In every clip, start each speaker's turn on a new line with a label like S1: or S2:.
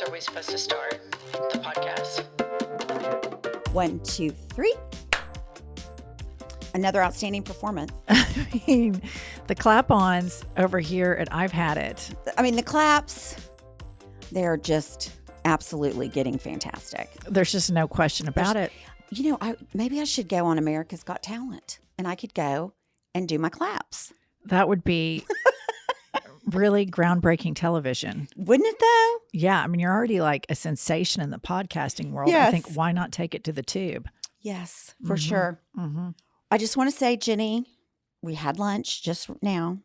S1: are we supposed to start the podcast?
S2: 1, 2, 3. Another outstanding performance.
S3: I mean, the clap-ons over here at I've Had It.
S2: I mean, the claps, they're just absolutely getting fantastic.
S3: There's just no question about it.
S2: You know, maybe I should go on America's Got Talent, and I could go and do my claps.
S3: That would be really groundbreaking television.
S2: Wouldn't it, though?
S3: Yeah. I mean, you're already like a sensation in the podcasting world.
S2: Yes.
S3: I think, why not take it to the tube?
S2: Yes, for sure.
S3: Mm-hmm.
S2: I just want to say, Jenny, we had lunch just now,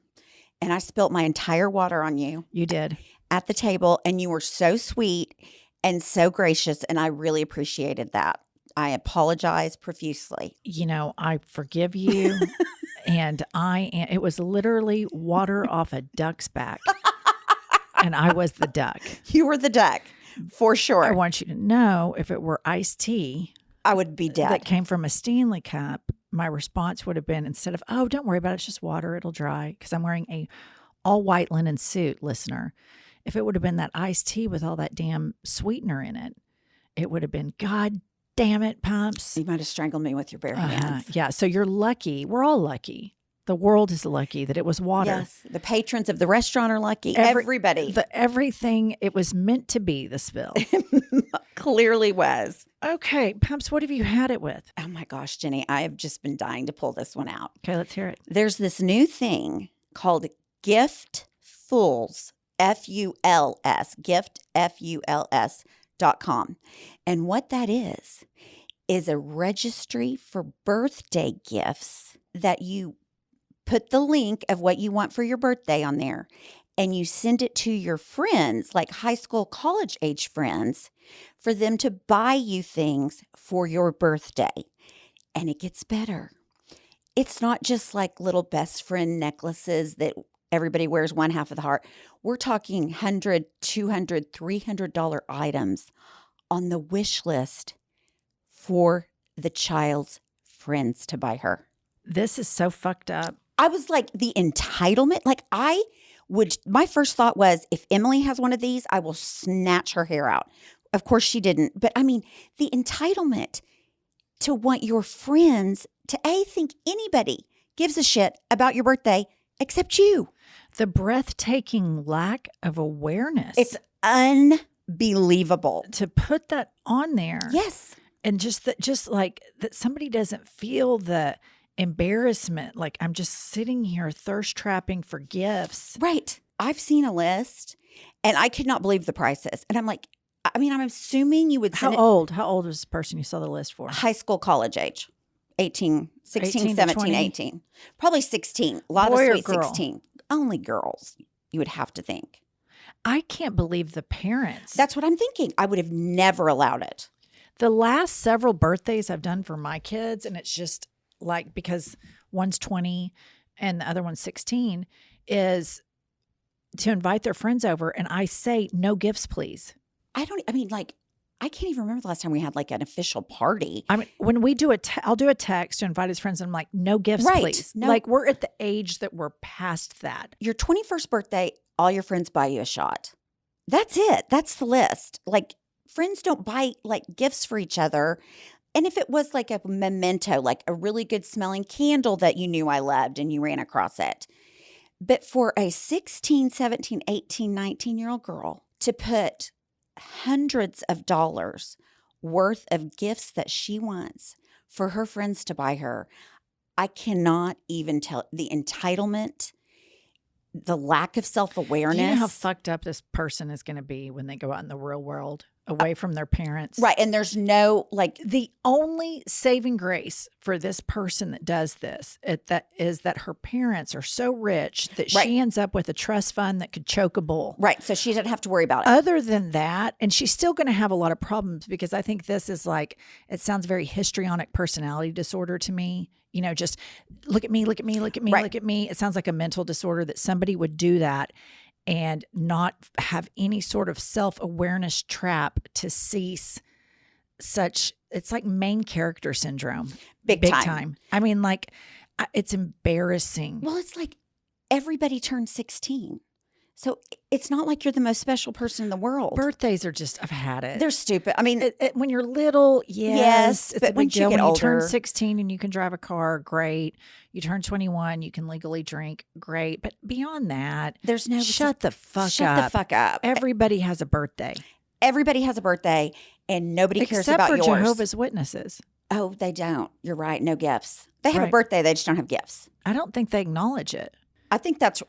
S2: and I spilt my entire water on you.
S3: You did.
S2: At the table, and you were so sweet and so gracious, and I really appreciated that. I apologize profusely.
S3: You know, I forgive you. And it was literally water off a duck's back. And I was the duck.
S2: You were the duck, for sure.
S3: I want you to know, if it were iced tea,
S2: I would be dead.
S3: that came from a Stanley cup, my response would have been, instead of, oh, don't worry about it, it's just water, it'll dry. Because I'm wearing a all white linen suit, listener. If it would have been that iced tea with all that damn sweetener in it, it would have been, God damn it, Pumps.
S2: You might have strangled me with your bare hands.
S3: Yeah. So you're lucky. We're all lucky. The world is lucky that it was water.
S2: Yes. The patrons of the restaurant are lucky. Everybody.
S3: Everything it was meant to be, the spill.
S2: Clearly was.
S3: Okay. Pumps, what have you had it with?
S2: Oh my gosh, Jenny, I have just been dying to pull this one out.
S3: Okay, let's hear it.
S2: There's this new thing called Giftfuls, F-U-L-S, gift, F-U-L-S.com. And what that is a registry for birthday gifts that you put the link of what you want for your birthday on there, and you send it to your friends, like high school, college age friends, for them to buy you things for your birthday. And it gets better. It's not just like little best friend necklaces that everybody wears one half of the heart. We're talking $100, $200, $300 items on the wish list for the child's friends to buy her.
S3: This is so fucked up.
S2: I was like, the entitlement, my first thought was, if Emily has one of these, I will snatch her hair out. Of course she didn't. But I mean, the entitlement to want your friends to think anybody gives a shit about your birthday except you.
S3: The breathtaking lack of awareness.
S2: It's unbelievable.
S3: To put that on there.
S2: Yes.
S3: And just like that somebody doesn't feel the embarrassment. Like, I'm just sitting here thirst trapping for gifts.
S2: Right. I've seen a list and I could not believe the prices. And I'm like, I mean, I'm assuming you would send
S3: How old was the person you saw the list for?
S2: high school, college age. 16,
S3: 18 to
S2: 17,
S3: 20.
S2: 18. Probably 16. A lot
S3: Boy
S2: of
S3: or
S2: sweet
S3: girl?
S2: 16. Only girls, you would have to think.
S3: I can't believe the parents.
S2: That's what I'm thinking. I would have never allowed it.
S3: The last several birthdays I've done for my kids, and it's just like, because one's 20 and the other one's 16, is to invite their friends over, and I say, no gifts, please.
S2: I can't even remember the last time we had like an official party.
S3: I mean, when we do I'll do a text to invite his friends, and I'm like, no gifts,
S2: Right.
S3: please.
S2: No.
S3: Like, we're at the age that we're past that.
S2: Your 21st birthday, all your friends buy you a shot. That's it. That's the list. Like, friends don't buy like gifts for each other. And if it was like a memento, like a really good smelling candle that you knew I loved and you ran across it. But for a 16, 17, 18, 19-year-old girl to put hundreds of dollars worth of gifts that she wants for her friends to buy her, I cannot even tell the entitlement, the lack of self-awareness.
S3: Do you know how fucked up this person is going to be when they go out in the real world, away from their parents?
S2: Right. And there's no
S3: The only saving grace for this person that does this is that her parents are so rich that
S2: Right.
S3: she ends up with a trust fund that could choke a bull.
S2: right. So she doesn't have to worry about it.
S3: Other than that, and she's still going to have a lot of problems, because I think this is like, it sounds very histrionic personality disorder to me. You know, just look at me, look at me, look at me,
S2: Right.
S3: look at me. It sounds like a mental disorder that somebody would do that and not have any sort of self-awareness trap to cease such, it's like main character syndrome.
S2: Big time.
S3: I mean, like, it's embarrassing.
S2: Well, it's like everybody turned 16. So it's not like you're the most special person in the world.
S3: Birthdays are just, I've had it.
S2: They're stupid. I mean,
S3: When you're little, yes, it's
S2: but
S3: a big
S2: once you
S3: deal.
S2: get
S3: When you turn
S2: older-
S3: 16 and you can drive a car, great. You turn 21, you can legally drink, great. But beyond that,
S2: there's no
S3: shut the fuck up.
S2: Shut the fuck up.
S3: Everybody has a birthday.
S2: Everybody has a birthday, and nobody cares
S3: Except
S2: about
S3: for
S2: yours.
S3: Jehovah's Witnesses.
S2: Oh, they don't. You're right. No gifts. They have a
S3: Right.
S2: birthday. They just don't have gifts.
S3: I don't think they acknowledge it.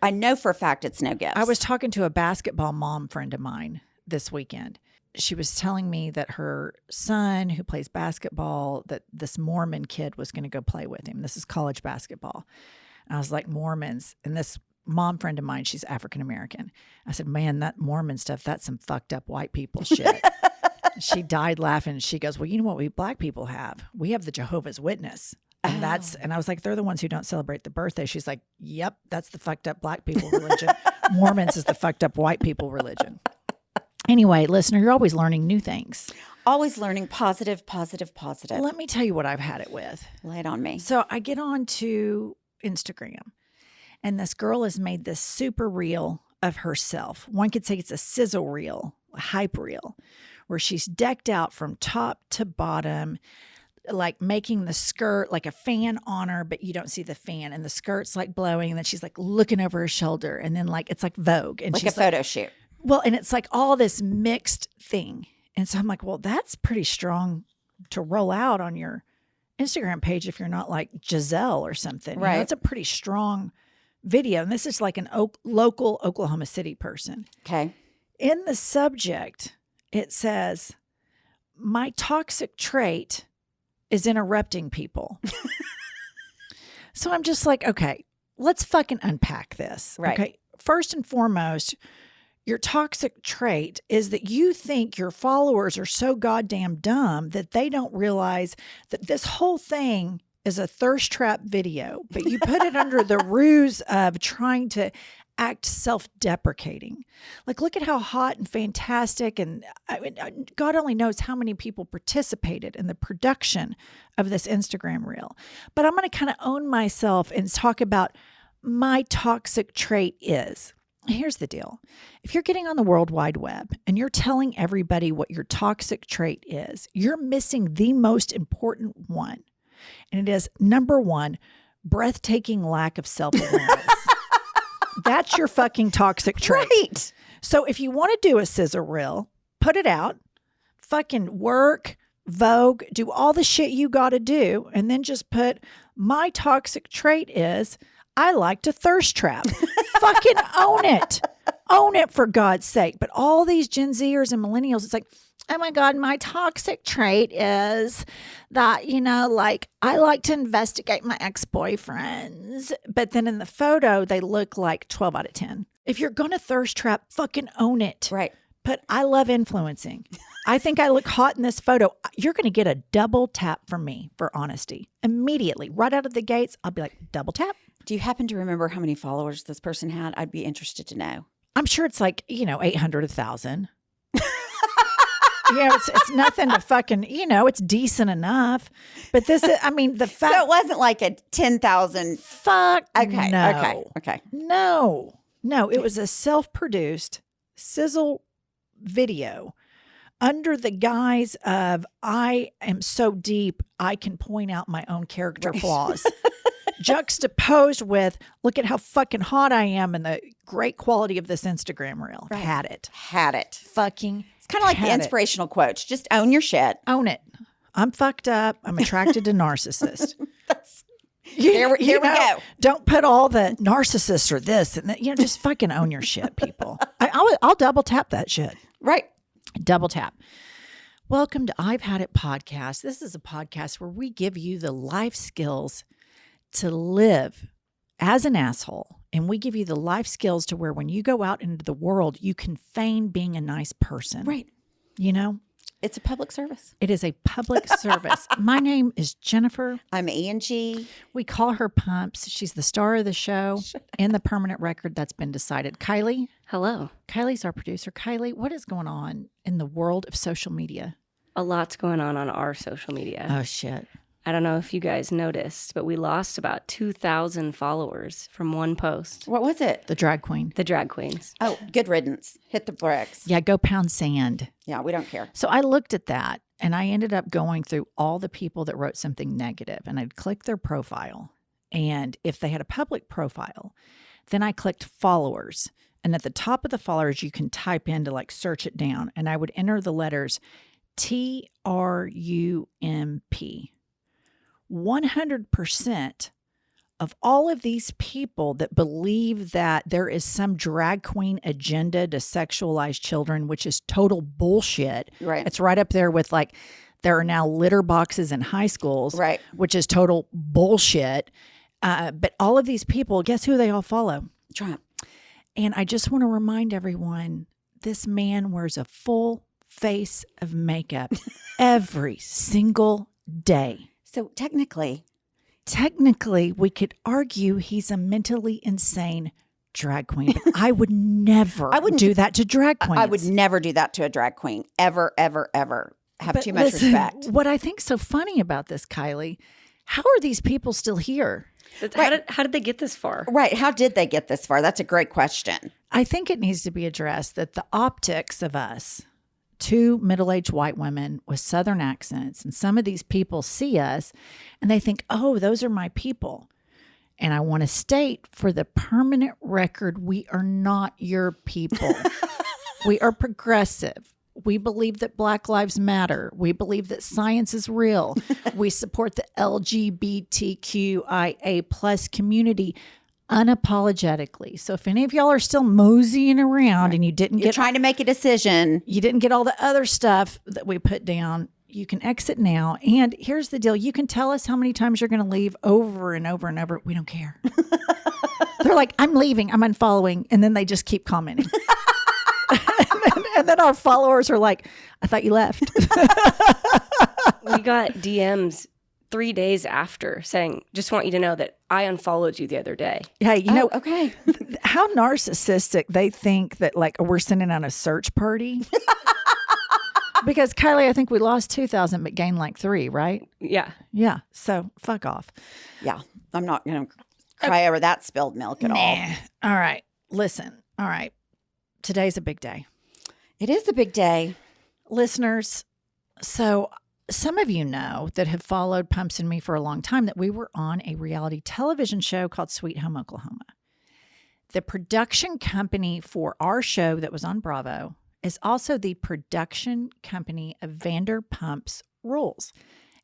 S2: I know for a fact it's no gifts.
S3: I was talking to a basketball mom friend of mine this weekend. She was telling me that her son who plays basketball, that this Mormon kid was going to go play with him. This is college basketball. And I was like, Mormons. And this mom friend of mine, she's African American. I said, man, that Mormon stuff, that's some fucked up white people shit. She died laughing. She goes, well, you know what we black people have? We have the Jehovah's Witness. And and I was like, they're the ones who don't celebrate the birthday. She's like, yep, that's the fucked up black people religion. Mormons is the fucked up white people religion. Anyway, listener, you're always learning new things.
S2: Always learning positive, positive, positive.
S3: Let me tell you what I've had it with.
S2: Lay it on me.
S3: So I get on to Instagram, and this girl has made this super reel of herself. One could say it's a sizzle reel, a hype reel, where she's decked out from top to bottom, like making the skirt like a fan on her, but you don't see the fan, and the skirt's like blowing, and then she's like looking over her shoulder, and then like it's like Vogue, and
S2: Like a
S3: she's
S2: photo shoot.
S3: well, and it's like all this mixed thing. And so I'm like, well, that's pretty strong to roll out on your Instagram page if you're not like Giselle or something.
S2: Right.
S3: It's a pretty strong video. And this is like an local Oklahoma City person.
S2: Okay.
S3: In the subject, it says, my toxic trait is interrupting people. So I'm just like, okay, let's fucking unpack this.
S2: Right.
S3: Okay. First and foremost, your toxic trait is that you think your followers are so goddamn dumb that they don't realize that this whole thing is a thirst trap video, but you put it under the ruse of trying to act self-deprecating. Like, look at how hot and fantastic, and I mean, God only knows how many people participated in the production of this Instagram reel. But I'm going to kind of own myself and talk about my toxic trait is. Here's the deal. If you're getting on the World Wide Web and you're telling everybody what your toxic trait is, you're missing the most important one. And it is, number one, breathtaking lack of self-awareness. That's your fucking toxic trait.
S2: Right.
S3: So if you want to do a scissor reel, put it out, fucking work, Vogue, do all the shit you got to do, and then just put, my toxic trait is I like to thirst trap. Fucking own it. Own it, for God's sake. But all these Gen Zers and millennials, it's like, oh my God, my toxic trait is that, like, I like to investigate my ex-boyfriends. But then in the photo, they look like 12 out of 10. If you're going to thirst trap, fucking own it.
S2: Right.
S3: But I love influencing. I think I look hot in this photo. You're going to get a double tap from me for honesty. Immediately, right out of the gates, I'll be like, double tap.
S2: Do you happen to remember how many followers this person had? I'd be interested to know.
S3: I'm sure it's like, 800, 1,000. It's nothing to fucking, it's decent enough. But this is, the fact.
S2: So it wasn't like a 10,000.
S3: Fuck.
S2: Okay.
S3: No.
S2: Okay.
S3: No, it was a self-produced sizzle video under the guise of, I am so deep, I can point out my own character flaws. Juxtaposed with, look at how fucking hot I am and the great quality of this Instagram reel.
S2: Right.
S3: Had it.
S2: Fucking. It's kind of like the inspirational quotes. Just own your shit.
S3: Own it. I'm fucked up. I'm attracted to narcissists.
S2: Here we go.
S3: Don't put all the narcissists or this and that. Just fucking own your shit, people. I'll double tap that shit.
S2: Right.
S3: Double tap. Welcome to I've Had It podcast. This is a podcast where we give you the life skills to live as an asshole. And we give you the life skills to where when you go out into the world, you can feign being a nice person.
S2: Right.
S3: It's
S2: a public service.
S3: It is a public service. My name is Jennifer.
S2: I'm Angie.
S3: We call her Pumps. She's the star of the show and the permanent record that's been decided. Kylie.
S1: Hello.
S3: Kylie's our producer. Kylie, what is going on in the world of social media?
S1: A lot's going on our social media.
S3: Oh, shit.
S4: I don't know if you guys noticed, but we lost about 2,000 followers from one post.
S2: What was it?
S3: The drag queen.
S4: The drag queens.
S2: Oh, good riddance. Hit the bricks.
S3: Yeah, go pound sand.
S2: Yeah, we don't care.
S3: So I looked at that and I ended up going through all the people that wrote something negative, and I'd click their profile. And if they had a public profile, then I clicked followers. And at the top of the followers, you can type in to like search it down. And I would enter the letters TRUMP. 100% of all of these people that believe that there is some drag queen agenda to sexualize children, which is total bullshit.
S2: Right.
S3: It's right up there with like, there are now litter boxes in high schools,
S2: Right.
S3: which is total bullshit. But all of these people, guess who they all follow?
S2: Trump.
S3: And I just want to remind everyone, this man wears a full face of makeup every single day.
S2: So technically,
S3: We could argue he's a mentally insane drag queen. But I would never do that to drag queens.
S2: I would never do that to a drag queen. Ever, ever, ever. Have
S3: But
S2: too much
S3: listen,
S2: respect.
S3: What I think's so funny about this, Kylie, how are these people still here?
S4: How did they get this far?
S2: Right. How did they get this far? That's a great question.
S3: I think it needs to be addressed that the optics of us, two middle-aged white women with Southern accents, and some of these people see us and they think, oh, those are my people. And I want to state for the permanent record, we are not your people. We are progressive. We believe that Black Lives Matter. We believe that science is real. We support the LGBTQIA plus community unapologetically. So if any of y'all are still moseying around and you didn't
S2: You're
S3: get
S2: trying to make a decision.
S3: you didn't get all the other stuff that we put down, you can exit now. And here's the deal. You can tell us how many times you're going to leave over and over and over. We don't care. They're like, I'm leaving. I'm unfollowing. And then they just keep commenting. and then our followers are like, I thought you left.
S4: We got DMs 3 days after saying, just want you to know that I unfollowed you the other day.
S3: Hey, you know,
S2: Okay.
S3: how narcissistic they think that like we're sending out a search party. Because Kylie, I think we lost 2,000 but gained like 3, right?
S4: Yeah.
S3: Yeah. So fuck off.
S2: Yeah. I'm not going to cry over that spilled milk at all.
S3: All right. Listen. All right. Today's a big day.
S2: It is a big day.
S3: Listeners, so some of you know that have followed Pumps and me for a long time that we were on a reality television show called Sweet Home Oklahoma. The production company for our show that was on Bravo is also the production company of Vanderpump's Rules.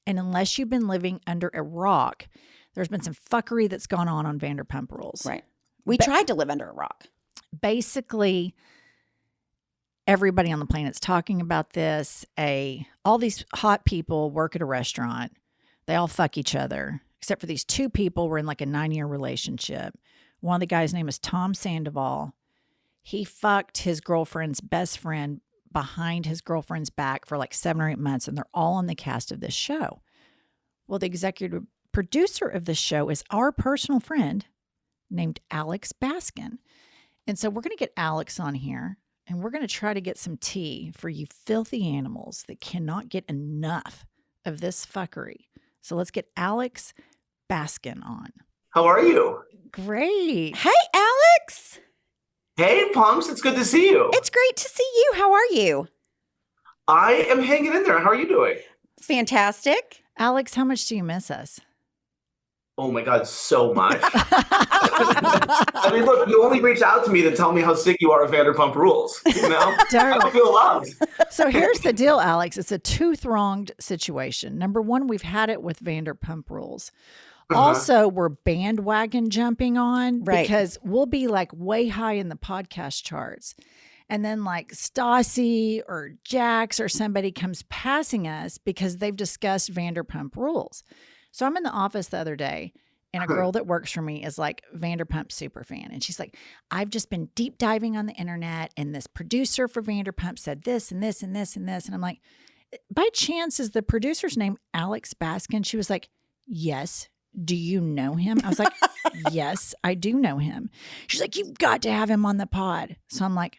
S3: And unless you've been living under a rock, there's been some fuckery that's gone on Vanderpump Rules.
S2: Right. We tried to live under a rock.
S3: Basically, everybody on the planet's talking about this. All these hot people work at a restaurant. They all fuck each other, except for these 2 people were in like a 9-year relationship. One of the guys' name is Tom Sandoval. He fucked his girlfriend's best friend behind his girlfriend's back for like 7 or 8 months, and they're all on the cast of this show. Well, the executive producer of this show is our personal friend named Alex Baskin. And so we're going to get Alex on here, and we're going to try to get some tea for you filthy animals that cannot get enough of this fuckery. So let's get Alex Baskin on.
S5: How are you?
S3: Great.
S2: Hey, Alex.
S5: Hey, Pumps, it's good to see you.
S2: It's great to see you. How are you?
S5: I am hanging in there. How are you doing?
S2: Fantastic.
S3: Alex, how much do you miss us?
S5: Oh my God, so much. I mean, look, you only reach out to me to tell me how sick you are of Vanderpump Rules. You know? I feel loved.
S3: So here's the deal, Alex. It's a 2-pronged situation. Number one, we've had it with Vanderpump Rules. Also, we're bandwagon jumping on because we'll be like way high in the podcast charts. And then like Stassi or Jax or somebody comes passing us because they've discussed Vanderpump Rules. So I'm in the office the other day and a girl that works for me is like Vanderpump super fan. And she's like, I've just been deep diving on the internet and this producer for Vanderpump said this and this and this and this. And I'm like, by chance is the producer's name Alex Baskin? She was like, yes. Do you know him? I was like, yes, I do know him. She's like, you've got to have him on the pod. So I'm like,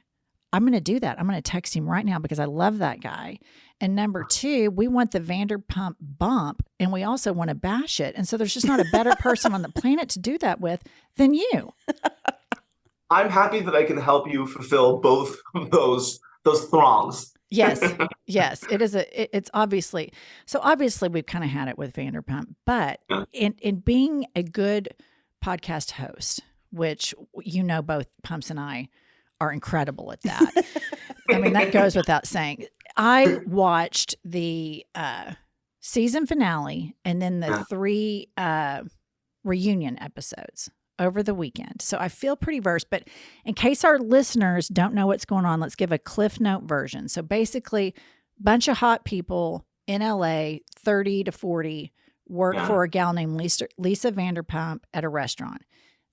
S3: I'm going to do that. I'm going to text him right now because I love that guy. And number two, we want the Vanderpump bump, and we also want to bash it. And so there's just not a better person on the planet to do that with than you.
S5: I'm happy that I can help you fulfill both of those throngs.
S3: Yes. Yes. It's obviously, so obviously we've kind of had it with Vanderpump, but in being a good podcast host, which both Pumps and I are incredible at that. I mean, that goes without saying. I watched the season finale and then the 3 reunion episodes over the weekend. So I feel pretty versed, but in case our listeners don't know what's going on, let's give a Cliff Note version. So basically, bunch of hot people in LA, 30 to 40, work for a gal named Lisa Vanderpump at a restaurant.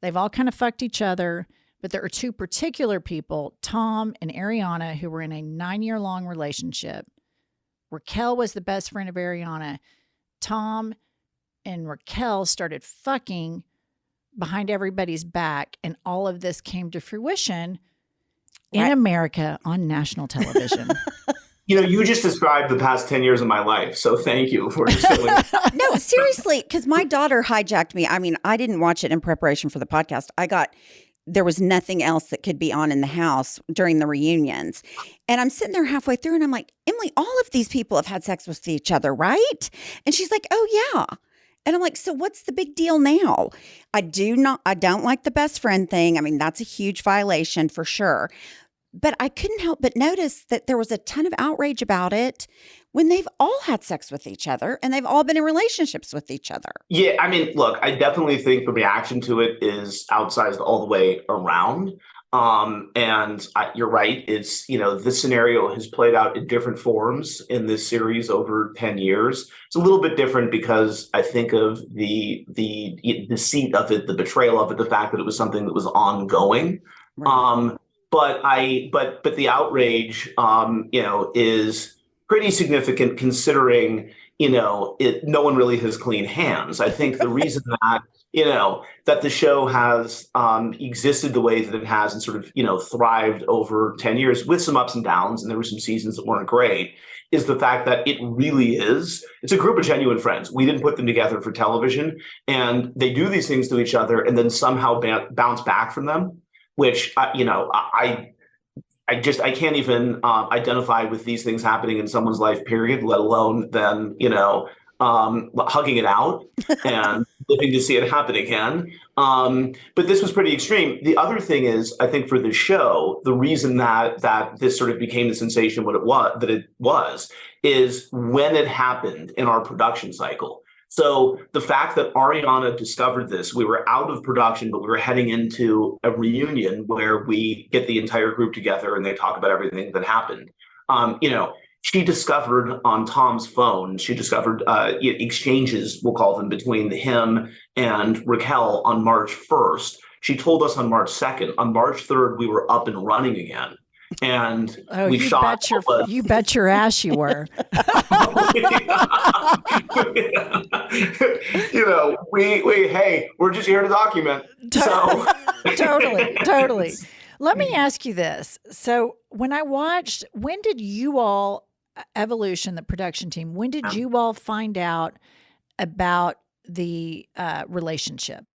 S3: They've all kind of fucked each other, but there are 2 particular people, Tom and Ariana, who were in a 9-year-long relationship. Raquel was the best friend of Ariana. Tom and Raquel started fucking behind everybody's back, and all of this came to fruition in America on national television.
S5: You just described the past 10 years of my life, so thank you for just filling
S2: No, seriously, because my daughter hijacked me. I mean, I didn't watch it in preparation for the podcast. There was nothing else that could be on in the house during the reunions. And I'm sitting there halfway through and I'm like, Emily, all of these people have had sex with each other, right? And she's like, oh yeah. And I'm like, so what's the big deal now? I don't like the best friend thing. I mean, that's a huge violation for sure. But I couldn't help but notice that there was a ton of outrage about it when they've all had sex with each other and they've all been in relationships with each other.
S5: Yeah, I mean, look, I definitely think the reaction to it is outsized all the way around. You're right. It's, this scenario has played out in different forms in this series over 10 years. It's a little bit different because I think of the deceit of it, the betrayal of it, the fact that it was something that was ongoing. Right. But the outrage, is pretty significant considering, no one really has clean hands. I think the reason that, that the show has existed the way that it has and sort of, thrived over 10 years with some ups and downs, and there were some seasons that weren't great, is the fact that it really it's a group of genuine friends. We didn't put them together for television, and they do these things to each other and then somehow bounce back from them, which, I can't even identify with these things happening in someone's life, period, let alone then, hugging it out and living to see it happen again. But this was pretty extreme. The other thing is, I think for the show, the reason that this sort of became the sensation that it was is when it happened in our production cycle. So the fact that Ariana discovered this, we were out of production, but we were heading into a reunion where we get the entire group together and they talk about everything that happened. She discovered on Tom's phone, exchanges, we'll call them, between him and Raquel on March 1st. She told us on March 2nd. On March 3rd, we were up and running again. And we shot.
S3: You bet your ass you were.
S5: We're just here to document. So
S3: Totally. Let me ask you this. So when did you all, Evolution, the production team, when did you all find out about the relationship?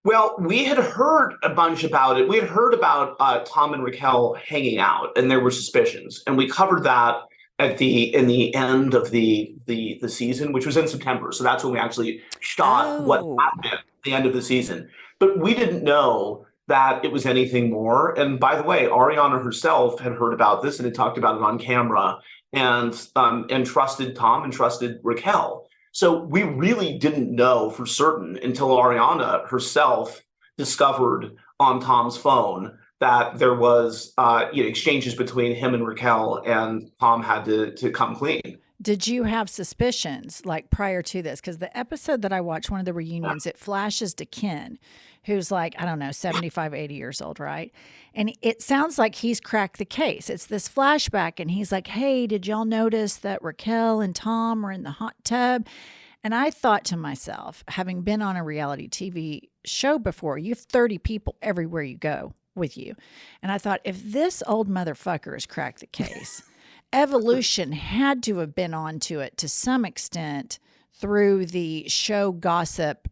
S5: Well, we had heard a bunch about it. We had heard about Tom and Raquel hanging out, and there were suspicions, and we covered that in the end of the season, which was in September. So that's when we actually shot what happened at the end of the season. But we didn't know that it was anything more. And by the way, Ariana herself had heard about this and had talked about it on camera, and trusted Tom and trusted Raquel. So we really didn't know for certain until Ariana herself discovered on Tom's phone that there was exchanges between him and Raquel, and Tom had to come clean.
S3: Did you have suspicions like prior to this? Because the episode that I watched, one of the reunions, it flashes to Ken, who's like, I don't know, 75, 80 years old, right? And it sounds like he's cracked the case. It's this flashback, and he's like, hey, did y'all notice that Raquel and Tom were in the hot tub? And I thought to myself, having been on a reality TV show before, you have 30 people everywhere you go. with you. And I thought, if this old motherfucker has cracked the case, evolution had to have been onto it to some extent through the show gossip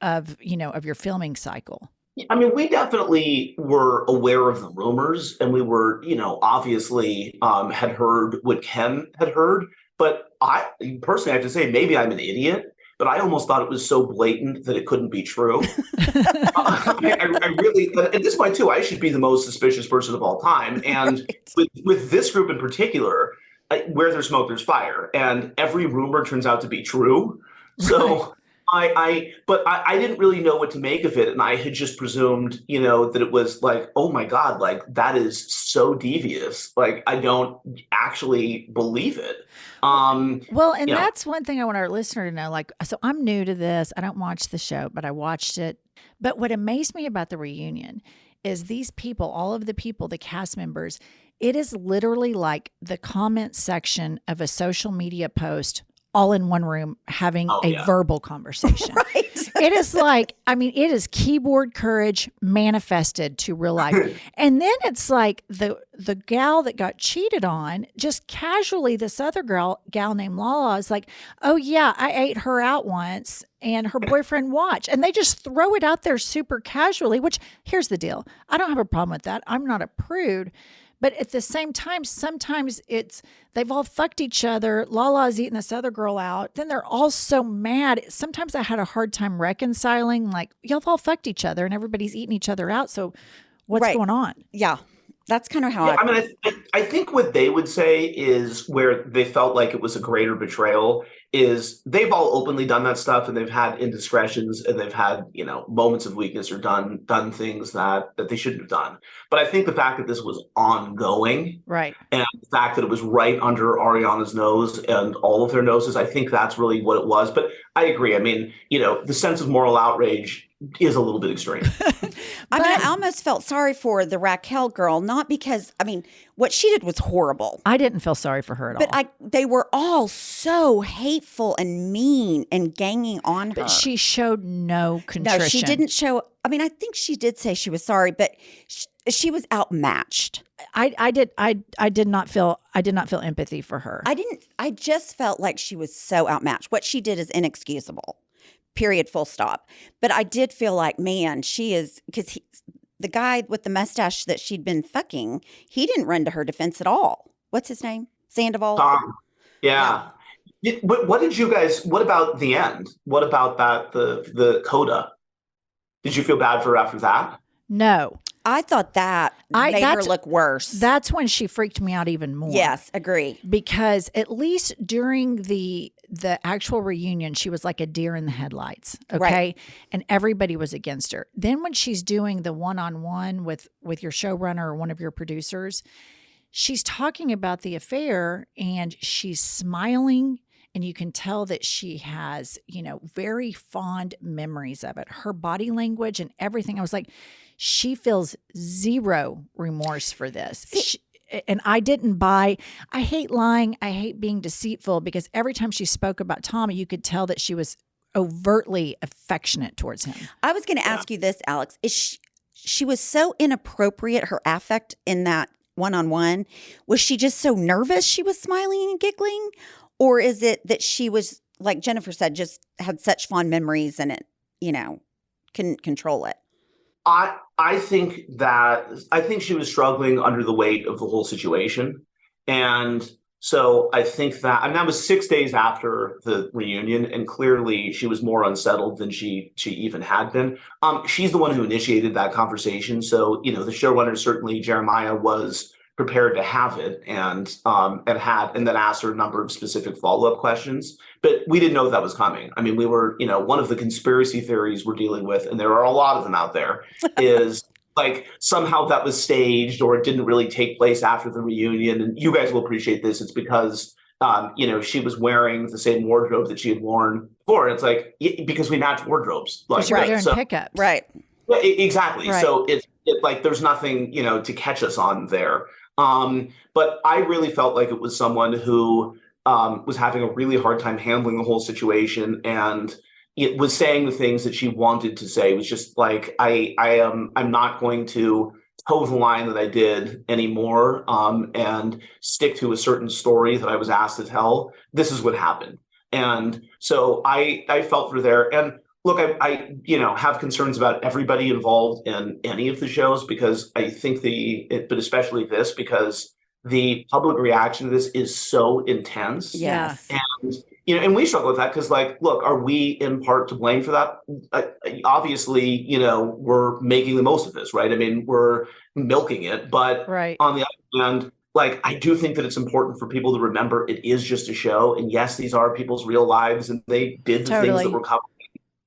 S3: of, of your filming cycle.
S5: I mean, we definitely were aware of the rumors, and we were, obviously had heard what Ken had heard. But I personally have to say, maybe I'm an idiot, but I almost thought it was so blatant that it couldn't be true. I really, at this point too, I should be the most suspicious person of all time. And with this group in particular, where there's smoke, there's fire, and every rumor turns out to be true. So. But I didn't really know what to make of it. And I had just presumed, that it was like, oh my God, like that is so devious. Like, I don't actually believe it.
S3: Well, and that's one thing I want our listener to know. Like, so I'm new to this. I don't watch the show, but I watched it. But what amazed me about the reunion is these people, all of the people, the cast members, it is literally like the comment section of a social media post all in one room having verbal conversation.
S2: Right.
S3: It is like, it is keyboard courage manifested to real life. And then it's like the gal that got cheated on, just casually, this other gal named Lala is like, oh yeah, I ate her out once and her boyfriend watched. And they just throw it out there super casually, which here's the deal. I don't have a problem with that. I'm not a prude. But at the same time, sometimes they've all fucked each other. Lala's eating this other girl out. Then they're all so mad. Sometimes I had a hard time reconciling, like, y'all have all fucked each other and everybody's eating each other out. So what's going on?
S2: Yeah. That's kind of how
S5: I think what they would say is where they felt like it was a greater betrayal is they've all openly done that stuff, and they've had indiscretions, and they've had, moments of weakness, or done things that they shouldn't have done. But I think the fact that this was ongoing,
S3: right,
S5: and the fact that it was right under Ariana's nose and all of their noses, I think that's really what it was. But I agree. I mean, the sense of moral outrage is a little bit extreme.
S2: I almost felt sorry for the Raquel girl, not because, what she did was horrible.
S3: I didn't feel sorry for her at all.
S2: But they were all so hateful and mean and ganging on her.
S3: But she showed no contrition.
S2: No, she didn't show. I think she did say she was sorry, but she was outmatched.
S3: I did not feel empathy for her.
S2: I just felt like she was so outmatched. What she did is inexcusable. Period, full stop. But I did feel like, man, she is, because the guy with the mustache that she'd been fucking, he didn't run to her defense at all. What's his name? Sandoval?
S5: Tom. Yeah. What about the end? What about that, the coda? Did you feel bad for her after that?
S3: No.
S2: I thought that made her look worse.
S3: That's when she freaked me out even more.
S2: Yes, agree.
S3: Because at least during the actual reunion, she was like a deer in the headlights. Okay. Right. And everybody was against her. Then when she's doing the one-on-one with your showrunner or one of your producers, she's talking about the affair and she's smiling. And you can tell that she has, very fond memories of it. Her body language and everything. I was like, she feels zero remorse for this. And I didn't buy, I hate lying. I hate being deceitful, because every time she spoke about Tommy, you could tell that she was overtly affectionate towards him.
S2: I was going to ask you this, Alex. She was so inappropriate, her affect in that one-on-one. Was she just so nervous she was smiling and giggling? Or is it that she was, like Jennifer said, just had such fond memories and it, couldn't control it?
S5: I think she was struggling under the weight of the whole situation. And so I think that was 6 days after the reunion, and clearly she was more unsettled than she even had been. She's the one who initiated that conversation. So, the showrunner, certainly Jeremiah, was prepared to have it and then asked her a number of specific follow-up questions, but we didn't know that was coming. We were, one of the conspiracy theories we're dealing with, and there are a lot of them out there, is like somehow that was staged or it didn't really take place after the reunion. And you guys will appreciate this. It's because, she was wearing the same wardrobe that she had worn before. And it's like, because we match wardrobes. Like,
S3: right. Doing pickups.
S2: Right.
S5: Yeah, exactly.
S3: Right.
S5: So it's like, there's nothing, to catch us on there. But I really felt like it was someone who was having a really hard time handling the whole situation, and it was saying the things that she wanted to say. It was just like, I'm not going to toe the line that I did anymore, and stick to a certain story that I was asked to tell, this is what happened. And so I felt for there. And look, I have concerns about everybody involved in any of the shows, because I think but especially this, because the public reaction to this is so intense.
S2: Yes.
S5: And and we struggle with that because, like, look, are we in part to blame for that? Obviously, we're making the most of this, right? I mean, we're milking it, but
S3: Right.
S5: on the other hand, like, I do think that it's important for people to remember it is just a show, and yes, these are people's real lives, and they did the things that were covered.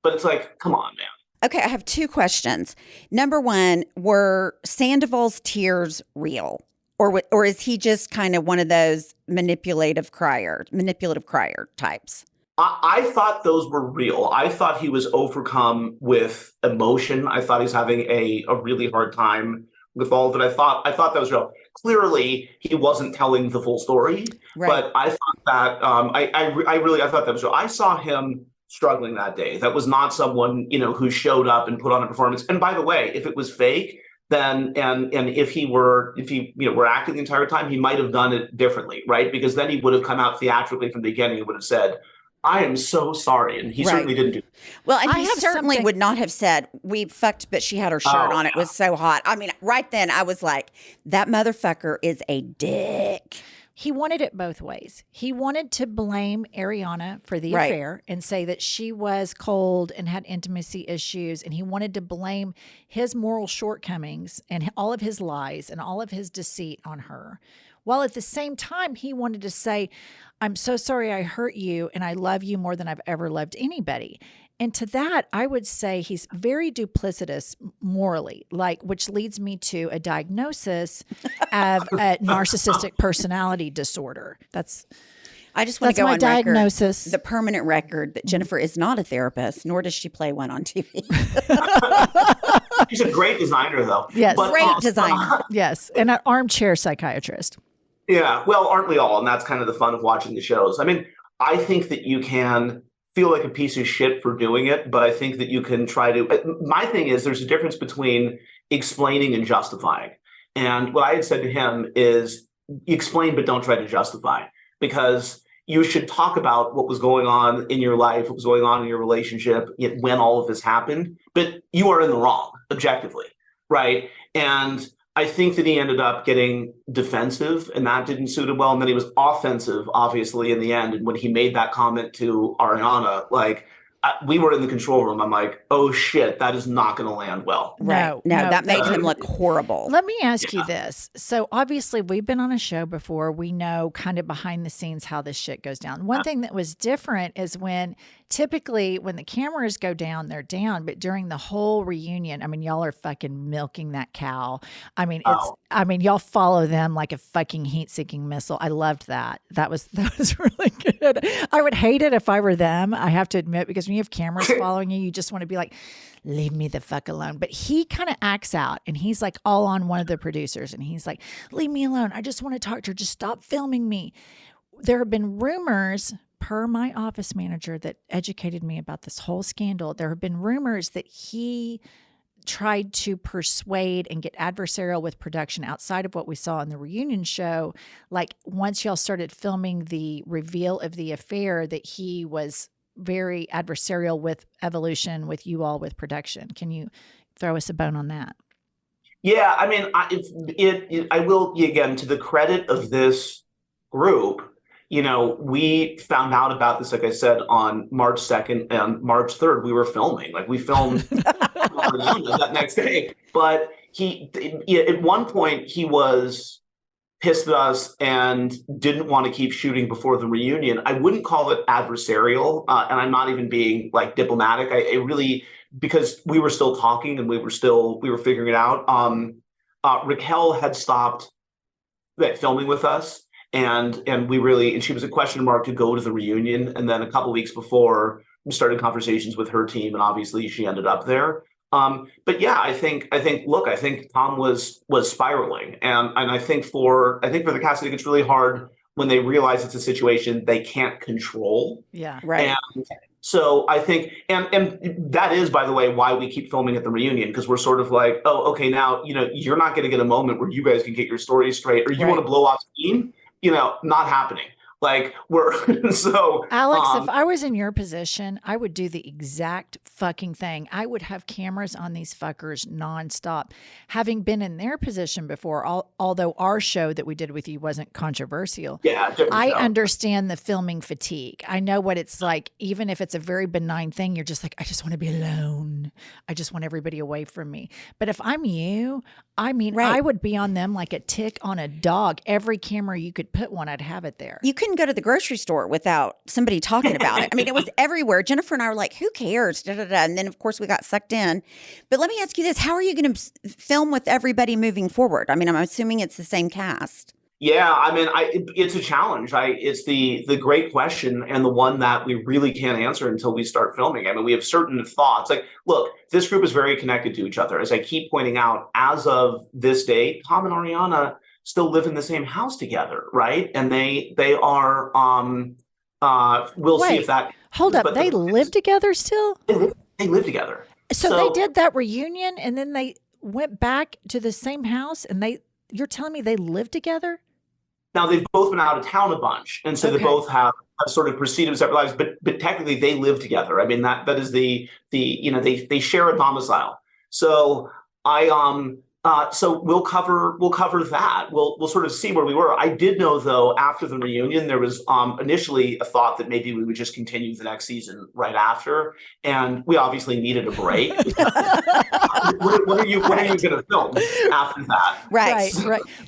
S5: But it's like, come on, man.
S2: Okay, I have two questions. Number one, were Sandoval's tears real? Or is he just kind of one of those manipulative crier types?
S5: I thought those were real. I thought he was overcome with emotion. I thought he's having a really hard time with all of it. I thought that was real. Clearly, he wasn't telling the full story,
S2: Right.
S5: but I thought that I thought that was real. I saw him struggling that day. That was not someone who showed up and put on a performance. And by the way, if it was fake, then and if he were acting the entire time, he might have done it differently, right? Because then he would have come out theatrically from the beginning and would have said, I am so sorry. And he certainly didn't do that.
S2: Well, and he certainly would not have said, we fucked, but she had her shirt on. Yeah. It was so hot. I mean, right then I was like, that motherfucker is a dick.
S3: He wanted it both ways. He wanted to blame Ariana for the affair and say that she was cold and had intimacy issues. And he wanted to blame his moral shortcomings and all of his lies and all of his deceit on her. While at the same time, he wanted to say, I'm so sorry I hurt you, and I love you more than I've ever loved anybody. And to that, I would say he's very duplicitous morally, which leads me to a diagnosis of a narcissistic personality disorder.
S2: I just want to go
S3: my
S2: on
S3: diagnosis.
S2: The permanent record that Jennifer is not a therapist, nor does she play one on TV.
S5: She's a great designer, though.
S3: Yes,
S2: great designer.
S3: Yes, and an armchair psychiatrist.
S5: Yeah, well, aren't we all? And that's kind of the fun of watching the shows. I mean, I think that you can feel like a piece of shit for doing it, but I think that you can try to. My thing is, there's a difference between explaining and justifying. And what I had said to him is, explain, but don't try to justify, because you should talk about what was going on in your life, what was going on in your relationship when all of this happened, but you are in the wrong, objectively, right? And I think that he ended up getting defensive, and that didn't suit him well. And then he was offensive, obviously, in the end. And when he made that comment to Ariana, we were in the control room. I'm like, oh shit, that is not going to land well.
S2: No, that made him look horrible.
S3: Let me ask you this. So obviously we've been on a show before. We know kind of behind the scenes how this shit goes down. One thing that was different is typically when the cameras go down, they're down. But during the whole reunion, I mean, y'all are fucking milking that cow. I mean, y'all follow them like a fucking heat-seeking missile. I loved that. That was really good. I would hate it if I were them, I have to admit, because when you have cameras following you, you just want to be like, leave me the fuck alone. But he kind of acts out, and he's like all on one of the producers, and he's like, leave me alone. I just want to talk to her. Just stop filming me. There have been rumors, per my office manager that educated me about this whole scandal, there have been rumors that he tried to persuade and get adversarial with production outside of what we saw in the reunion show. Like, once y'all started filming the reveal of the affair, that he was very adversarial with Evolution, with you all, with production. Can you throw us a bone on that?
S5: Yeah, I mean, I will, again, to the credit of this group, we found out about this, like I said, on March 2nd and March 3rd. We were filming. Like, we filmed that next day. But at one point, he was pissed at us and didn't want to keep shooting before the reunion. I wouldn't call it adversarial, and I'm not even being diplomatic. I really, because we were still talking and we were figuring it out. Raquel had stopped filming with us, and she was a question mark to go to the reunion. And then a couple weeks before, we started conversations with her team, and obviously she ended up there. But yeah, I think Tom was spiraling, and I think for the cast, I think it's really hard when they realize it's a situation they can't control.
S3: Yeah,
S2: right.
S5: And So I think, and that is, by the way, why we keep filming at the reunion, because we're sort of like, oh, okay, now, you're not going to get a moment where you guys can get your stories straight, or you want to blow off steam, not happening. Like so
S3: Alex, if I was in your position, I would do the exact fucking thing. I would have cameras on these fuckers nonstop. Having been in their position before, although our show that we did with you wasn't controversial, I understand the filming fatigue. I know what it's like. Even if it's a very benign thing, you're just like, I just want to be alone. I just want everybody away from me. But if I'm you, I mean, I would be on them like a tick on a dog. Every camera you could put one, I'd have it there.
S2: You couldn't go to the grocery store without somebody talking about it. I mean, it was everywhere. Jennifer and I were like, who cares? Da, da, da. And then, of course, we got sucked in. But let me ask you this. How are you going to film with everybody moving forward? I mean, I'm assuming it's the same cast.
S5: Yeah, I mean, it's a challenge. It's the great question, and the one that we really can't answer until we start filming. I mean, we have certain thoughts. Like, look, this group is very connected to each other. As I keep pointing out, as of this day, Tom and Ariana still live in the same house together, right? And they are. We'll see if that.
S3: Hold up, they live together still?
S5: They live together.
S3: So they did that reunion, and then they went back to the same house, and you're telling me they live together?
S5: Now, they've both been out of town a bunch, and so they both have sort of proceeded separate lives, but technically they live together. I mean, that is the they share a domicile. So so we'll cover that. We'll sort of see where we were. I did know, though, after the reunion, there was initially a thought that maybe we would just continue the next season right after, and we obviously needed a break. What are you going to film after that?
S2: Right.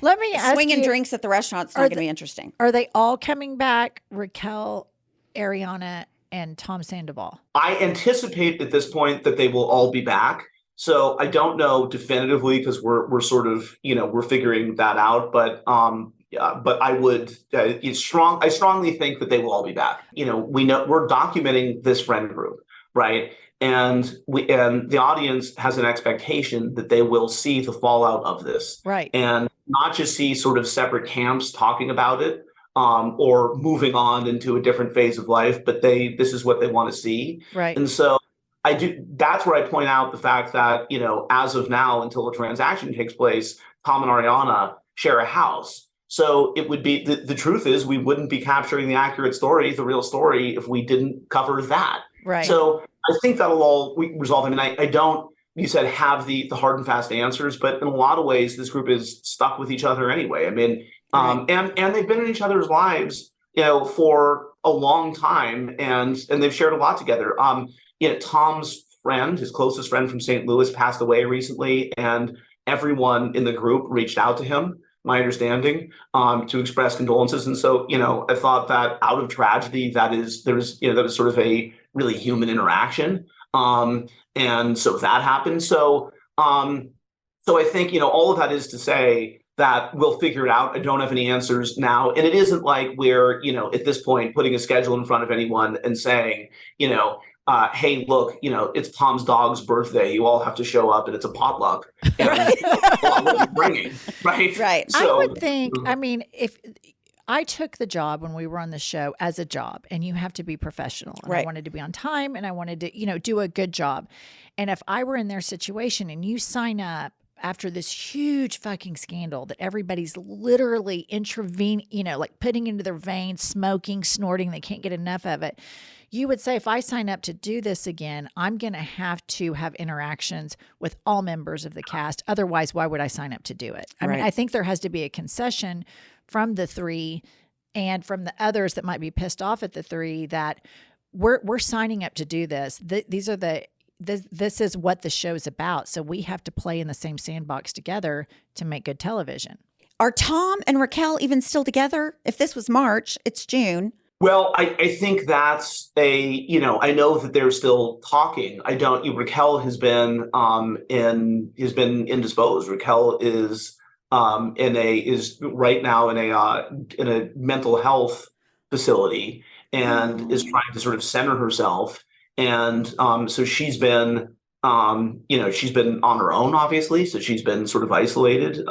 S3: Let me ask
S2: Swinging
S3: you,
S2: drinks at the restaurant's not going to be interesting.
S3: Are they all coming back? Raquel, Ariana, and Tom Sandoval.
S5: I anticipate at this point that they will all be back. So I don't know definitively, because we're sort of, we're figuring that out. But I would I strongly think that they will all be back. We know we're documenting this friend group, right? And the audience has an expectation that they will see the fallout of this,
S3: right? And
S5: not just see sort of separate camps talking about it, or moving on into a different phase of life, but this is what they want to see,
S3: right?
S5: And so that's where I point out the fact that, as of now, until a transaction takes place, Tom and Ariana share a house. So it would be, the truth is, we wouldn't be capturing the accurate story, the real story, if we didn't cover that.
S3: Right.
S5: So I think that'll all resolve. I mean, I don't, you said, have the hard and fast answers, but in a lot of ways, this group is stuck with each other anyway. I mean, and they've been in each other's lives, for a long time, and they've shared a lot together. Tom's friend, his closest friend from St. Louis, passed away recently, and everyone in the group reached out to him, my understanding, to express condolences. And so, I thought that out of tragedy, that is sort of a really human interaction. And so that happened. So I think, all of that is to say that we'll figure it out. I don't have any answers now. And it isn't like we're, at this point, putting a schedule in front of anyone and saying, hey, look, it's Tom's dog's birthday. You all have to show up, and it's a potluck. And what are you bringing, right?
S2: Right.
S3: So, I would think, I mean, if I took the job when we were on the show as a job, and you have to be professional, and I wanted to be on time, and I wanted to, do a good job. And if I were in their situation and you sign up after this huge fucking scandal that everybody's literally like putting into their veins, smoking, snorting, they can't get enough of it. You would say, if I sign up to do this again, I'm going to have interactions with all members of the cast. Otherwise, why would I sign up to do it? I mean, I think there has to be a concession from the three and from the others that might be pissed off at the three that we're signing up to do this. This is what the show's about. So we have to play in the same sandbox together to make good television.
S2: Are Tom and Raquel even still together? If this was March, it's June.
S5: Well, I think that's I know that they're still talking. Raquel has been indisposed. Raquel is right now in a mental health facility and is trying to sort of center herself. And so she's been on her own, obviously. So she's been sort of isolated.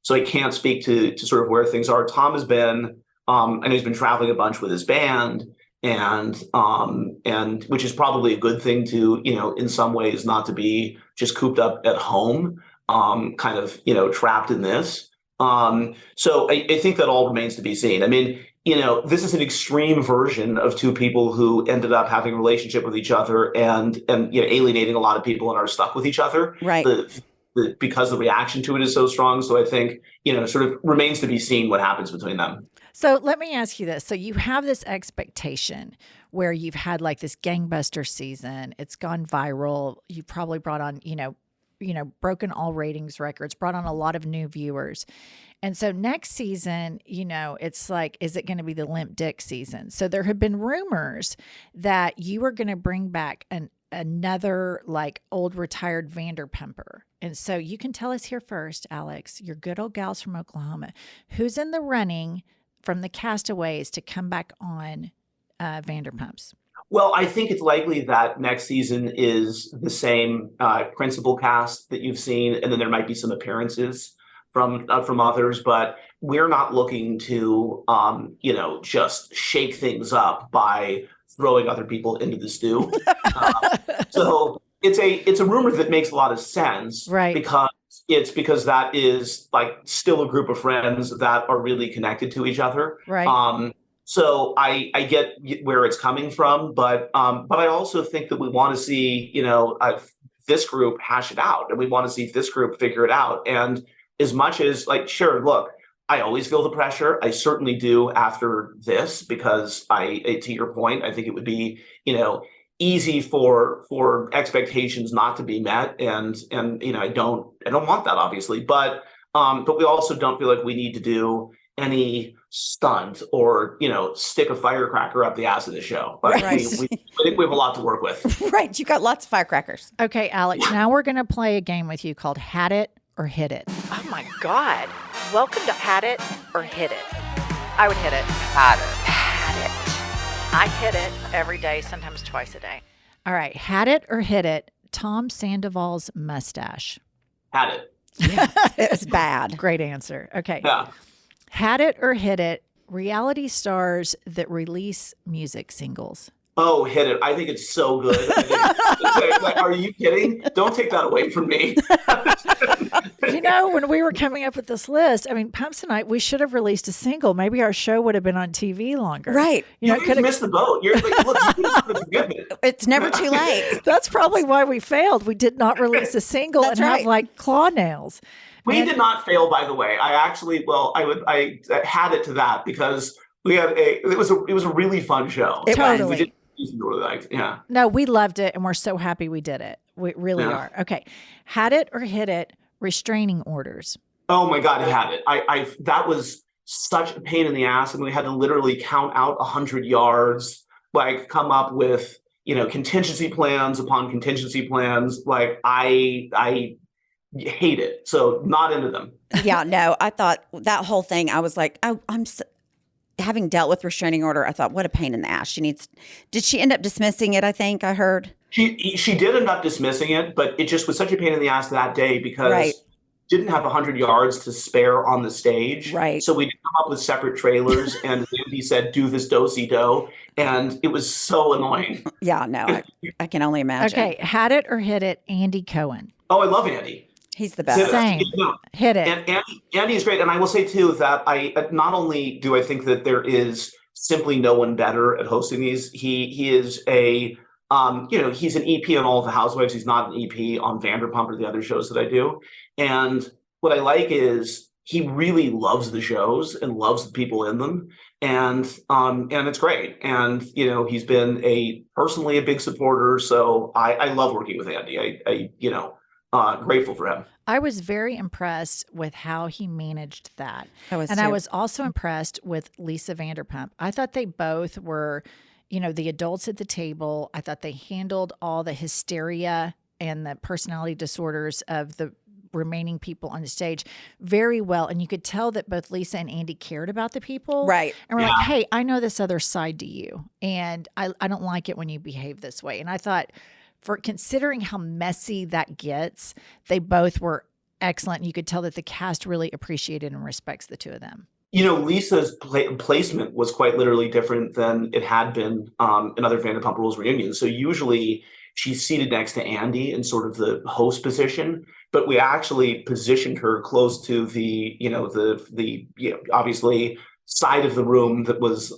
S5: So I can't speak to sort of where things are. Tom has been, I know he's been traveling a bunch with his band, and which is probably a good thing to, in some ways, not to be just cooped up at home, kind of, trapped in this. So I think that all remains to be seen. I mean, this is an extreme version of two people who ended up having a relationship with each other and alienating a lot of people and are stuck with each other.
S2: Right.
S5: Because the reaction to it is so strong. So I think, sort of remains to be seen what happens between them.
S3: So let me ask you this. So you have this expectation where you've had like this gangbuster season. It's gone viral. You probably brought on, broken all ratings records, brought on a lot of new viewers. And so next season, it's like, is it going to be the limp dick season? So there have been rumors that you are going to bring back another like old retired Vanderpumper. And so you can tell us here first, Alex, your good old gals from Oklahoma, who's in the running from the castaways to come back on Vanderpumps?
S5: Well, I think it's likely that next season is the same principal cast that you've seen, and then there might be some appearances from others, but we're not looking to just shake things up by throwing other people into the stew. So it's a rumor that makes a lot of sense,
S3: right?
S5: Because that is like still a group of friends that are really connected to each other,
S3: right?
S5: So I get where it's coming from, but I also think that we want to see this group hash it out, and we want to see this group figure it out. And as much as sure, look, I always feel the pressure. I certainly do after this, because to your point, I think it would be easy for expectations not to be met, and I don't want that, obviously, but we also don't feel like we need to do any stunt or stick a firecracker up the ass of the show. But
S2: right.
S5: I think we have a lot to work with.
S2: Right, you got lots of firecrackers.
S3: Okay, Alex. Now we're going to play a game with you called Had It or Hit It.
S6: Oh my God! Welcome to Had It or Hit It. I would hit it.
S1: Had it.
S6: Had it. I hit it every day, sometimes twice a day.
S3: All right, had it or hit it. Tom Sandoval's mustache.
S5: Had it.
S2: Yeah, it was bad.
S3: Great answer. Okay.
S5: Yeah.
S3: Had it or hit it. Reality stars that release music singles.
S5: Oh, hit it. I think it's so good. Are you kidding? Don't take that away from me.
S3: When we were coming up with this list, I mean, Pumps and I, we should have released a single. Maybe our show would have been on TV longer.
S2: Right.
S5: You could have missed the boat. You're like, look,
S2: it's never too late.
S3: That's probably why we failed. We did not release a single
S2: That's
S3: and
S2: right.
S3: have like claw nails.
S5: We did not fail, by the way. I had it to that because it was a really fun show.
S3: Totally.
S5: We did really liked. Yeah.
S3: No, we loved it, and we're so happy we did it. We really are. Okay. Had it or hit it. Restraining orders.
S5: Oh my God, I had it. That was such a pain in the ass, and we had to literally count out 100 yards, come up with contingency plans upon contingency plans. I hate it, so not into them.
S2: Yeah, no, I thought that whole thing. I was like, having dealt with restraining order, I thought, what a pain in the ass. Did she end up dismissing it? I think I heard.
S5: She did end up dismissing it, but it just was such a pain in the ass that day because didn't have 100 yards to spare on the stage.
S2: Right.
S5: So we come up with separate trailers, and Andy said, "Do this do-si-do," and it was so annoying.
S2: Yeah, no, I can only imagine.
S3: Okay, had it or hit it. Andy Cohen.
S5: Oh, I love Andy.
S2: He's the best.
S3: Same. Hit it.
S5: And Andy is great. And I will say, too, that I not only do I think that there is simply no one better at hosting these, he is a, he's an EP on All of the Housewives. He's not an EP on Vanderpump or the other shows that I do. And what I like is he really loves the shows and loves the people in them. And it's great. And, he's been personally a big supporter. So I love working with Andy. Grateful for him.
S3: I was very impressed with how he managed that.
S2: I
S3: was also impressed with Lisa Vanderpump. I thought they both were, the adults at the table. I thought they handled all the hysteria and the personality disorders of the remaining people on the stage very well. And you could tell that both Lisa and Andy cared about the people.
S2: Right.
S3: And we're like, hey, I know this other side to you. And I don't like it when you behave this way. And I thought, for considering how messy that gets, they both were excellent. You could tell that the cast really appreciated and respects the two of them.
S5: Lisa's placement was quite literally different than it had been in other Vanderpump Rules reunions. So usually she's seated next to Andy in sort of the host position, but we actually positioned her close to the obviously side of the room that was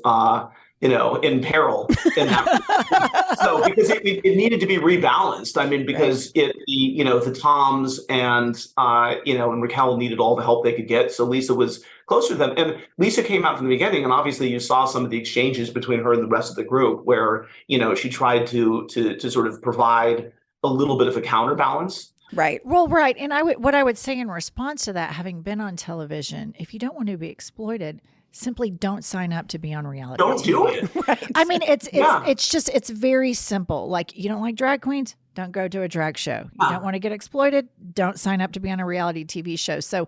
S5: in peril in that. So because it needed to be rebalanced. I mean, because the Toms and Raquel needed all the help they could get. So Lisa was closer to them. And Lisa came out from the beginning, and obviously you saw some of the exchanges between her and the rest of the group where, she tried to sort of provide a little bit of a counterbalance.
S2: Right.
S3: Well, right. And what I would say in response to that, having been on television, if you don't want to be exploited, simply don't sign up to be on reality
S5: Don't
S3: TV.
S5: do it.
S2: Right.
S3: I mean, it's very simple. Like, you don't like drag queens? Don't go to a drag show. You don't want to get exploited? Don't sign up to be on a reality TV show. So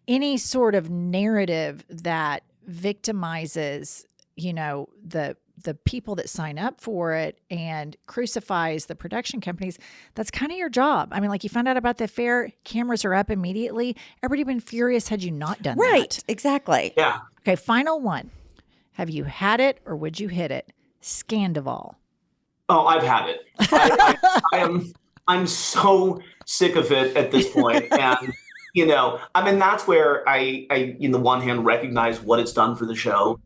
S3: any sort of narrative that victimizes, the people that sign up for it and crucifies the production companies, that's kind of your job. I mean, like, you found out about the affair, cameras are up immediately. Everybody been furious had you not done that.
S2: Right. Exactly.
S5: Yeah.
S3: Okay, final one. Have you had it or would you hit it? Scandoval.
S5: Oh, I've had it. I'm so sick of it at this point. And, that's where I, in the one hand, recognize what it's done for the show.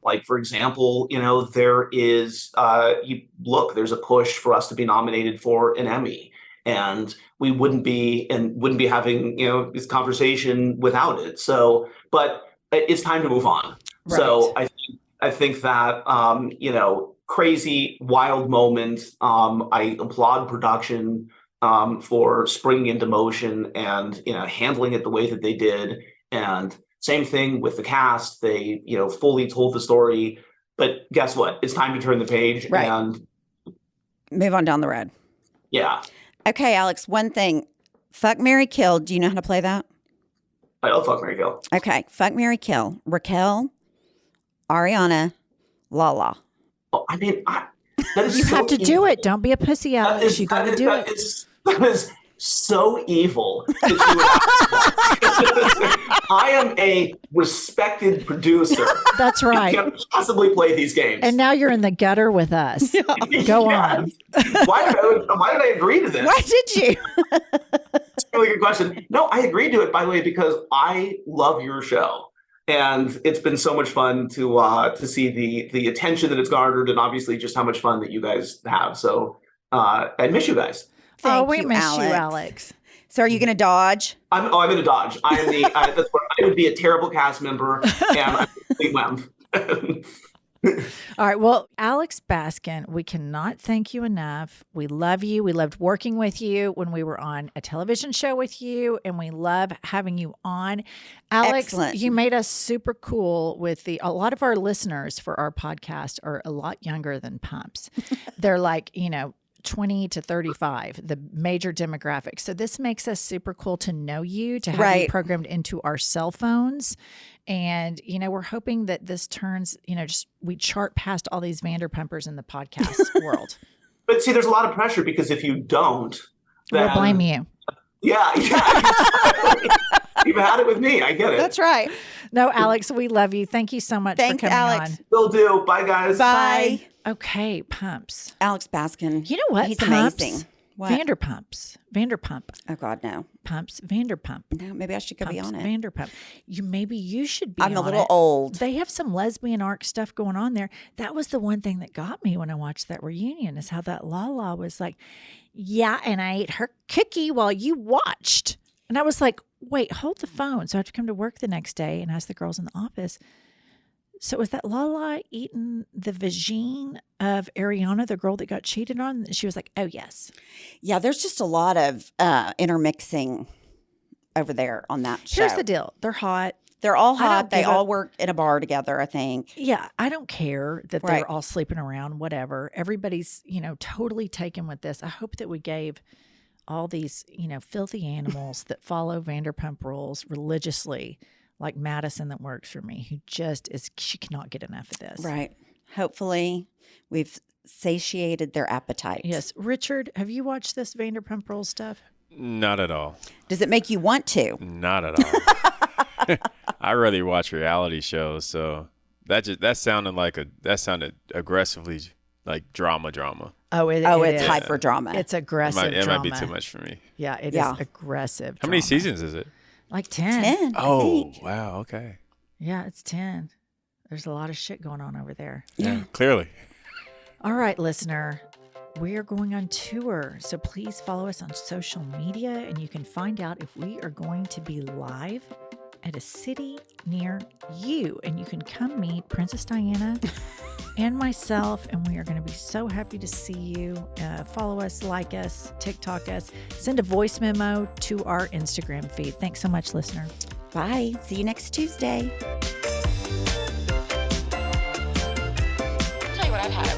S5: Like, for example, there is, there's a push for us to be nominated for an Emmy, and we wouldn't be having, this conversation without it. So, but it's time to move on.
S2: Right.
S5: So I think that, crazy, wild moment. I applaud production for springing into motion and, handling it the way that they did. And same thing with the cast. They, fully told the story. But guess what? It's time to turn the page and
S2: move on down the road.
S5: Yeah.
S2: Okay, Alex, one thing. Fuck, marry, kill. Do you know how to play that?
S5: I love Fuck, Marry, Kill.
S2: Okay. Fuck, marry, kill. Raquel, Ariana, Lala.
S5: Oh, I mean, that is
S3: You
S5: so
S3: have to do
S5: evil.
S3: it. Don't be a pussy, Alex. You got to do it.
S5: That is so evil. I am a respected producer.
S3: That's
S5: I
S3: right.
S5: can't possibly play these games.
S3: And now you're in the gutter with us. Go on.
S5: Why did I agree to this?
S2: Why did you?
S5: That's a really good question. No, I agreed to it, by the way, because I love your show. And it's been so much fun to see the attention that it's garnered, and obviously just how much fun that you guys have. So I miss you guys.
S3: We miss you, Alex.
S2: So are you going to dodge?
S5: I'm going to dodge. I am I would be a terrible cast member, and I'm a complete wimp.
S3: All right. Well, Alex Baskin, we cannot thank you enough. We love you. We loved working with you when we were on a television show with you, and we love having you on. Alex,
S2: Excellent.
S3: You made us super cool with a lot of our listeners for our podcast are a lot younger than Pumps. They're like, 20 to 35, the major demographics. So this makes us super cool to know you, to have you programmed into our cell phones. And, we're hoping that this turns, we chart past all these Vanderpumpers in the podcast world.
S5: But see, there's a lot of pressure because if you don't, then
S3: We'll blame you.
S5: Yeah. You've had it with me. I get it.
S2: That's right.
S3: No, Alex, we love you. Thank you so much
S2: Thanks,
S3: for coming
S2: Alex.
S3: on.
S5: Will do. Bye, guys.
S2: Bye.
S3: Okay, Pumps.
S2: Alex Baskin.
S3: You know what?
S2: He's
S3: Pumps?
S2: amazing. What?
S3: Vanderpump.
S2: Oh, God, no.
S3: Pumps. Vanderpump.
S2: No, maybe I should go be
S3: Pumps,
S2: on it.
S3: Vanderpump. Maybe you should be
S2: I'm a
S3: on
S2: little
S3: it.
S2: old.
S3: They have some lesbian arc stuff going on there. That was the one thing that got me when I watched that reunion is how that Lala was like, yeah, and I ate her cookie while you watched. And I was like, wait, hold the phone. So I have to come to work the next day and ask the girls in the office. So was that Lala eating the vagine of Ariana, the girl that got cheated on? She was like, oh, yes.
S2: Yeah, there's just a lot of intermixing over there on that show.
S3: Here's the deal. They're hot.
S2: They're all
S3: I don't
S2: hot. They
S3: give
S2: all
S3: a-
S2: work in a bar together, I think.
S3: Yeah, I don't care that
S2: Right.
S3: they're all sleeping around, whatever. Everybody's, totally taken with this. I hope that we gave all these, filthy animals that follow Vanderpump Rules religiously, like Madison that works for me, who just she cannot get enough of this.
S2: Right. Hopefully, we've satiated their appetite.
S3: Yes. Richard, have you watched this Vanderpump Rules stuff?
S7: Not at all.
S2: Does it make you want to?
S7: Not at all. I really watch reality shows, so that sounded aggressively like drama.
S2: It's
S3: is.
S2: hyper drama.
S3: It's aggressive
S7: It might
S3: drama.
S7: be too much for me.
S3: Yeah, it
S2: Yeah.
S3: is aggressive.
S7: How many
S3: drama.
S7: seasons is it?
S3: Like 10.
S2: 10. I
S7: Oh,
S2: think.
S7: wow. Okay.
S3: Yeah, it's 10. There's a lot of shit going on over there.
S7: Yeah, clearly.
S3: All right, listener. We are going on tour, so please follow us on social media, and you can find out if we are going to be live at a city near you. And you can come meet Princess Diana and myself, and we are going to be so happy to see you. Follow us, like us, TikTok us, send a voice memo to our Instagram feed. Thanks so much, listener.
S2: Bye. See you next Tuesday.
S1: I'll tell you what I've had